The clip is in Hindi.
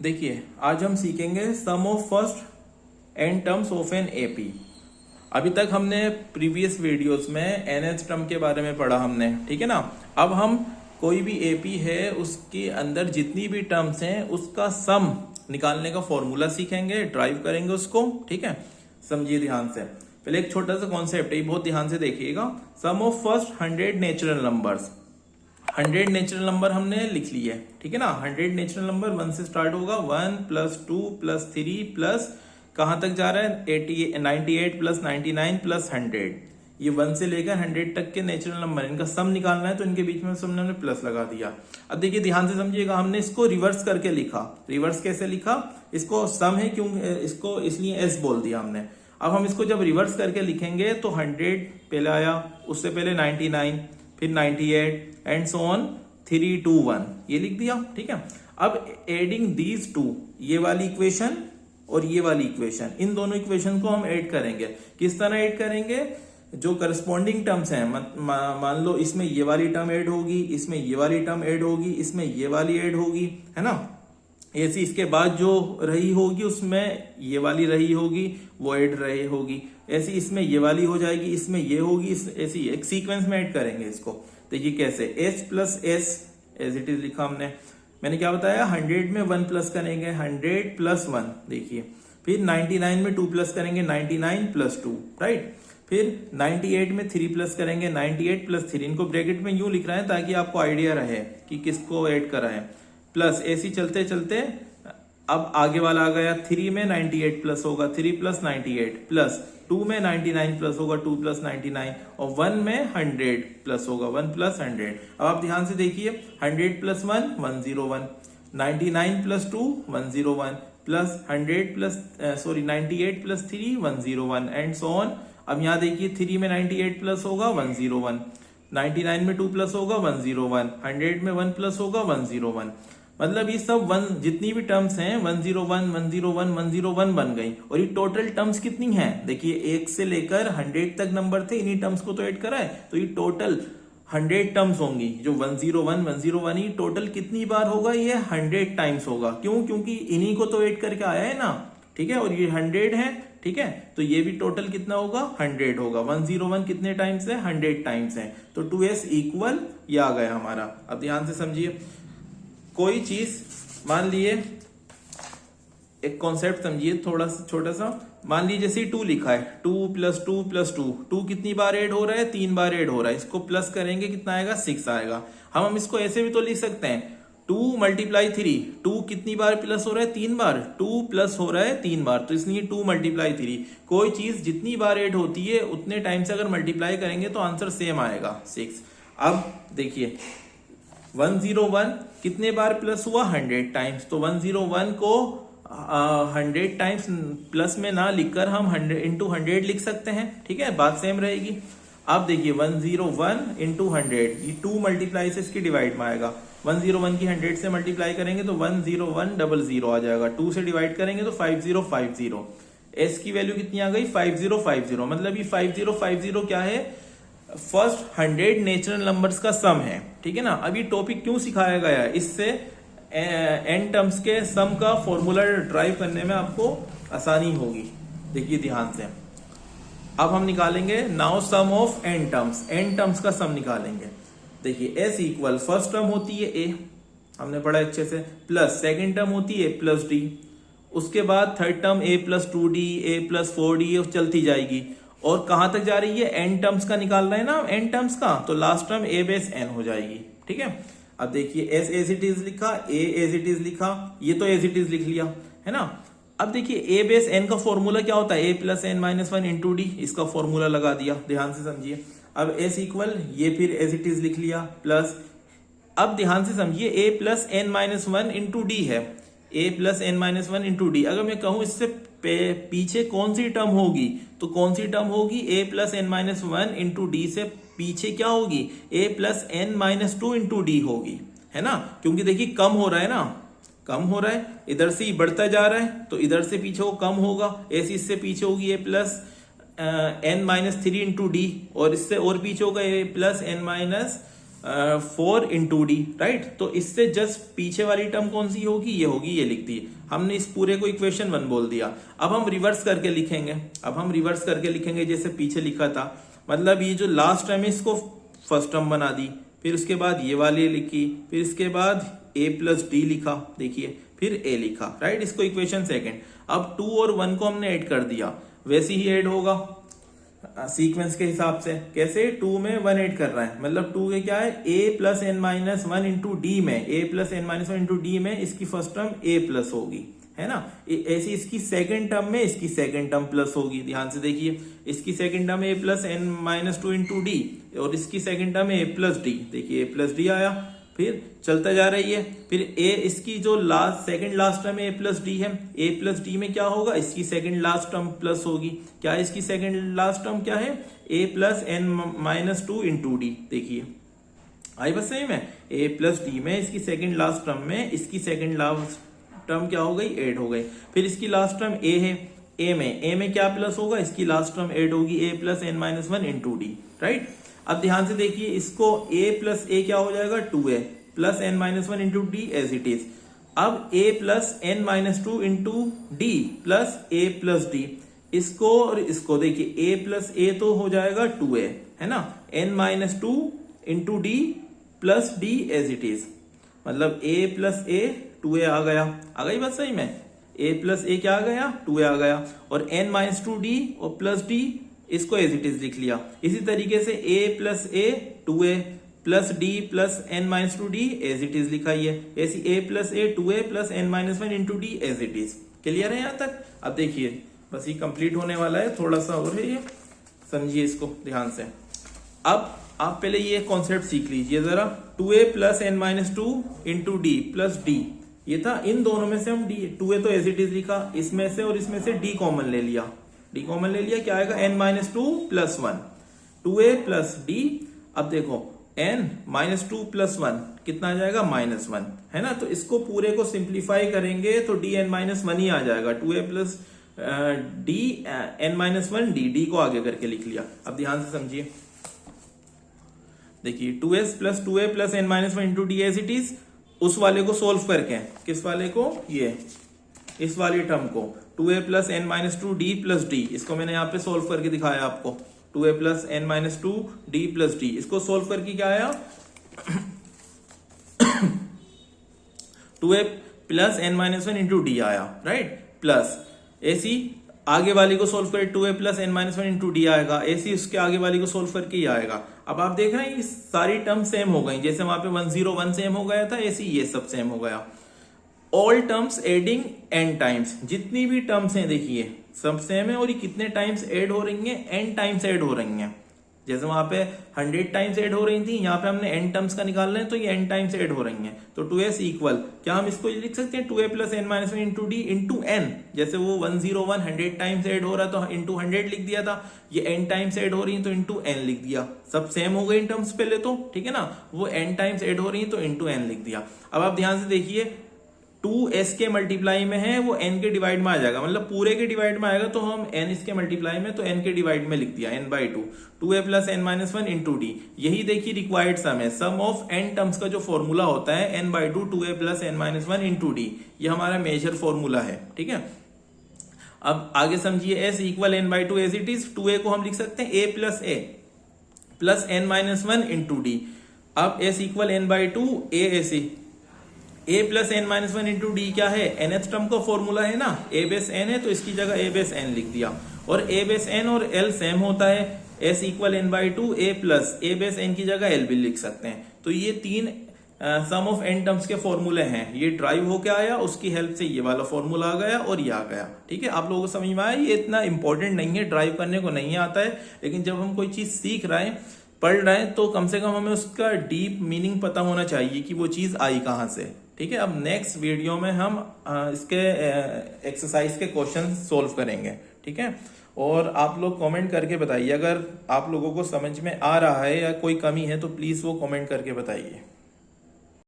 देखिए आज हम सीखेंगे sum of first n terms of an AP. अभी तक हमने प्रीवियस वीडियोस में एनएच टर्म के बारे में पढ़ा हमने, ठीक है ना। अब हम कोई भी एपी है उसके अंदर जितनी भी टर्म्स हैं उसका सम निकालने का फॉर्मूला सीखेंगे, ड्राइव करेंगे उसको, ठीक है। समझिए ध्यान से। पहले एक छोटा सा कॉन्सेप्ट है, बहुत ध्यान से देखिएगा। Sum of first 100 natural numbers. 100 natural number हमने लिख लिया है, ठीक है ना। 100 नेचुरल नंबर 1 से स्टार्ट होगा, 1 + 2 + 3 प्लस कहां तक जा रहा है 98 + 99 + 100। ये 1 से लेकर 100 तक के नेचुरल नंबर, इनका सम निकालना है तो इनके बीच में हमने प्लस लगा दिया। अब देखिए ध्यान से समझिएगा, हमने इसको रिवर्स करके लिखा। रिवर्स कैसे लिखा? इसको सम है क्यों, इसको इसलिए एस बोल दिया हमने। अब हम इसको जब रिवर्स करके लिखेंगे तो 100 पहले आया, उससे पहले 99, फिर 98 एंड सो ऑन 3 2 1, ये लिख दिया, ठीक है। अब एडिंग दीज टू, ये वाली इक्वेशन और ये वाली इक्वेशन, इन दोनों इक्वेशन को हम ऐड करेंगे। किस तरह ऐड करेंगे? जो करस्पॉन्डिंग टर्म्स हैं, मान लो इसमें ये वाली टर्म ऐड होगी, इसमें ये वाली टर्म ऐड होगी, इसमें ये वाली ऐड होगी, है ना। ऐसी इसके बाद जो रही होगी उसमें ये वाली रही होगी, वो ऐड रही होगी। ऐसी इसमें ये वाली हो जाएगी, इसमें ये होगी, ऐसी एक सीक्वेंस में ऐड करेंगे इसको। देखिए कैसे, s + s as it is लिखा हमने। मैंने क्या बताया, 100 में 1 प्लस करेंगे, 100 + 1, देखिए। फिर 99 में 2 प्लस करेंगे, 99 + 2, राइट। फिर 98 में 3 प्लस करेंगे, 98 + 3। इनको ब्रैकेट में यूं लिख रहा है ताकि आपको आइडिया रहे कि किसको ऐड करा है। प्लस ऐसी चलते चलते अब आगे वाला आ गया, 3 में 98 प्लस होगा, 3 + 98 प्लस 2 में 99 प्लस होगा, 2 + 99, और 1 में 100 प्लस होगा, 1 + 100। अब आप ध्यान से देखिए, 100 + 1 101, 99 + 2 101, प्लस 98 + 3 101 एंड सो ऑन। अब यहाँ देखिए 3 में 98 प्लस होगा 101, 99 में 2 प्लस होगा 101, 100 में 1 प्लस होगा 101। मतलब ये सब 1 जितनी भी टर्म्स हैं 101 101 101 बन गई। और ये टोटल टर्म्स कितनी हैं? देखिए 1 से लेकर 100 तक नंबर थे, इन्हीं टर्म्स को तो ऐड करा है, तो ये टोटल 100 टर्म्स होंगी। जो 101 101 ही टोटल कितनी बार होगा? ये 100 टाइम्स होगा। क्यों? क्योंकि इन्हीं को तो ऐड करके आया है ना, ठीक है। और ये 100 है, ठीक है, तो ये भी टोटल कितना होगा? 100 होगा। 101 कितने टाइम्स है? 100 टाइम्स है। तो 2s इक्वल ये आ गया हमारा। अब ध्यान से समझिए, कोई चीज मान लिए, एक कॉन्सेप्ट समझिए थोड़ा सा छोटा सा। मान लीजिए जैसे 2 लिखा है, 2 + 2 + 2, 2 कितनी बार ऐड हो रहा है? 3 बार ऐड हो रहा है। इसको प्लस करेंगे कितना आएगा? 6 आएगा। हम इसको ऐसे भी तो लिख सकते हैं, 2 × 3। 2 कितनी बार प्लस हो रहा है? 3 बार। 2 प्लस हो रहा है 3 बार, तो इसलिए 2 × 3। कोई चीज जितनी बार ऐड होती है उतने टाइम से अगर मल्टीप्लाई करेंगे तो आंसर सेम आएगा, 6। अब देखिए 101 कितने बार प्लस हुआ? 100 टाइम्स। तो 101 को 100 टाइम्स प्लस में ना लिखकर हम 100 × 100 लिख सकते हैं, ठीक है, बात सेम रहेगी। अब देखिए 101 × 100, ये 2 मल्टीप्लाई से इसकी डिवाइड में आएगा। 101 की 100 से मल्टीप्लाई करेंगे तो 10100 आ जाएगा। 2 से डिवाइड करेंगे तो 5050। एस की वैल्यू कितनी आ गई? 5050। मतलब ये 5050 क्या है? फर्स्ट 100 नेचुरल नंबर्स का सम है, ठीक है ना। अब ये टॉपिक क्यों सिखाया गया है? इससे एन टर्म्स के सम का फॉर्मूला ड्राइव करने में आपको आसानी होगी। देखिए ध्यान से, अब हम निकालेंगे now sum of n terms. N terms का सम निकालेंगे। देखिए एस इक्वल, फर्स्ट टर्म होती है ए, हमने पढ़ा अच्छे से, प्लस सेकेंड टर्म होती है + d, उसके बाद third term a + 2d, a + 4d चलती जाएगी। और कहां तक जा रही है? एन टर्म्स का निकाल रहे हैं ना, एन टर्म्स का, तो लास्ट टर्म a/n हो जाएगी, ठीक है। अब देखिए s एज इट इज लिखा, a एज इट इज लिखा, ये तो एज इट इज लिख लिया, है ना। अब देखिए a/n का फॉर्मूला क्या होता है? a + n - 1 × d, इसका फॉर्मूला लगा दिया। ध्यान से समझिए। अब s इक्वल, ये फिर एज इट इज लिख लिया, प्लस, अब ध्यान से समझिए, a + n - 1 × d है, a + n - 1 × d। अगर मैं कहूं इससे पीछे कौन सी टर्म होगी, तो कौन सी टर्म होगी? a + n - 1 × d से पीछे क्या होगी? a + n - 2 × d होगी, है ना। क्योंकि देखिए कम हो रहा है ना, कम हो रहा है, इधर से ही बढ़ता जा रहा है, तो इधर से पीछे वो कम होगा। ऐसी इससे पीछे होगी a + n - 3 × d, और इससे और पीछे होगा a + n - 4 into D, right. तो इससे जस्ट पीछे वाली टर्म कौन सी होगी, ये होगी, ये लिख दी। हमने इस पूरे को इक्वेशन 1 बोल दिया। अब हम रिवर्स करके लिखेंगे, जैसे पीछे लिखा था। मतलब ये जो लास्ट टर्म है इसको फर्स्ट टर्म बना दी, फिर उसके बाद ये वाली लिखी, फिर इसके बाद a प्लस डी लिखा, देखिए, फिर a लिखा, राइट। इसको इक्वेशन सेकंड। अब 2 और 1 को हमने ऐड कर दिया, वैसे ही ऐड होगा सीक्वेंस के हिसाब से। कैसे, 2 में 1 ऐड कर रहा है, मतलब 2 के क्या है, a plus n minus 1 into D में, a plus n minus 1 into D में इसकी फर्स्ट टर्म a प्लस होगी, है ना। ऐसी इसकी सेकंड टर्म में इसकी सेकंड टर्म प्लस होगी। ध्यान से देखिए, इसकी second term a plus n minus 2 into D, और इसकी second term a plus D, देखिए a प्लस डी आया, फिर चलता जा रही है। फिर a, इसकी जो second last term a plus D है, a प्लस डी में क्या होगा, इसकी सेकंड लास्ट टर्म प्लस होगी। क्या है इसकी सेकंड लास्ट टर्म, क्या है, a plus n minus 2 into D, देखिए आई बस सही में। a प्लस डी में इसकी सेकंड लास्ट टर्म में इसकी सेकंड लास्ट टर्म क्या हो गई, ऐड हो गई। फिर इसकी लास्ट टर्म a है, a में क्या प्लस होगा, इसकी लास्ट टर्म ऐड होगी, a plus n minus 1 into D, right. अब ध्यान से देखिए, इसको a प्लस a क्या हो जाएगा, 2a plus n minus 1 into d as it is. अब a plus n minus 2 into d plus a plus d, इसको और इसको देखिए, a प्लस a तो हो जाएगा 2a, है ना, n minus 2 into d plus d as it is, मतलब a प्लस a 2a आ गई बात सही में। a प्लस a क्या आ गया, 2a आ गया, और n माइनस 2 डी और प्लस डी, इसको एज इट इज लिख लिया। इसी तरीके से a plus a 2a plus d plus n minus 2 d as it is लिखाई है। ऐसी a plus a 2a plus n minus 1 into d as it is. Clear है यहाँ तक। अब देखिए बस ये कंप्लीट होने वाला है, थोड़ा सा और है, ये समझिए इसको ध्यान से। अब आप पहले ये कॉन्सेप्ट सीख लीजिए जरा, 2a plus n minus 2 into d plus D, ये था। इन दोनों में से हम d 2a तो एज इट इज लिखा, इसमें से और इसमें से d कॉमन ले लिया, क्या आएगा, n minus 2 plus 1, 2a plus d। अब देखो n माइनस 2 प्लस 1 कितना आ जाएगा, माइनस 1, है ना। तो इसको पूरे को सिंप्लीफाई करेंगे तो dn माइनस 1 ही आ जाएगा, 2a plus d n minus 1 d को आगे करके लिख लिया। अब ध्यान से समझिए, देखिए 2s plus 2a plus n minus 1 into d as it is. उस वाले को सोल्व करके, किस वाले को, ये इस वाली टर्म को, 2a plus n minus 2 D plus d, इसको मैंने यहाँ पे सोल्व करके दिखाया आपको, 2a plus n minus 2 D plus d. इसको सोल्व करके क्या आया, 2a plus n minus 1 into D आया, राइट। प्लस ऐसी आगे वाली को सोल्व करके 2a plus n minus 1 into D आएगा, ऐसी उसके आगे वाली को सोल्व करके ही आएगा। अब आप देख रहे हैं ये सारी टर्म सेम हो गई, जैसे वहां पे 101 सेम हो गया था, ऐसे ये सब सेम हो गया। All terms adding n times, जितनी भी टर्म्स हैं देखिए सब सेम है, और ये कितने टाइम्स ऐड हो रही हैं, n टाइम्स ऐड हो रही हैं। जैसे वहां पे 100 टाइम्स ऐड हो रही थी, यहाँ पे हमने n टर्म्स का निकाल रहे हैं तो ये n टाइम्स ऐड हो रही हैं। तो 2s इक्वल, क्या हम इसको लिख सकते हैं, 2a plus n minus 1 into D into n। जैसे वो 101 100 टाइम्स ऐड हो रहा तो इंटू 100 लिख दिया था, ये n टाइम्स ऐड हो रही है तो इंटू n लिख दिया। सब सेम हो गए इन टर्म्स पहले तो, ठीक है ना। वो n टाइम्स ऐड हो रही है तो इंटू n लिख दिया। अब आप ध्यान से देखिए, 2s के मल्टीप्लाई में है वो n के डिवाइड में आ जाएगा, मतलब पूरे के डिवाइड में आएगा तो हम n इसके मल्टीप्लाई में, तो n के डिवाइड में लिख दिया, n by 2, 2a plus n minus 1 into D. यही देखिए रिक्वायर्ड सम है, सम ऑफ n टर्म्स का जो फॉर्मूला होता है n by 2 2a plus n minus 1 into D, ये हमारा मेजर फॉर्मूला है, ठीक है। अब आगे समझिए, s equal n by 2 as it is. 2a को हम लिख सकते हैं a plus n minus 1 into d. अब s equal n by 2 a ऐसे, a plus n minus 1 into d क्या है, nth टर्म का फॉर्मूला है ना, a बेस n है तो इसकी जगह a बेस n लिख दिया, और a बेस n और l सेम होता है, s equal n by 2 a plus a base n की जगह l भी लिख सकते हैं। तो ये तीन सम ऑफ n टर्म्स के फॉर्मूले हैं, ये ड्राइव होके आया, उसकी हेल्प से ये वाला फॉर्मूला आ गया और ये आ गया, ठीक है। आप लोगों को समझ में आया, ये इतना इंपॉर्टेंट नहीं है, ड्राइव करने को नहीं आता है, लेकिन जब हम कोई चीज सीख रहे हैं, पढ़ रहे हैं, तो कम से कम हमें उसका डीप मीनिंग पता होना चाहिए कि वो चीज आई कहाँ से, ठीक है। अब नेक्स्ट वीडियो में हम इसके एक्सरसाइज के क्वेश्चन सोल्व करेंगे, ठीक है। और आप लोग कमेंट करके बताइए, अगर आप लोगों को समझ में आ रहा है या कोई कमी है तो प्लीज वो कमेंट करके बताइए।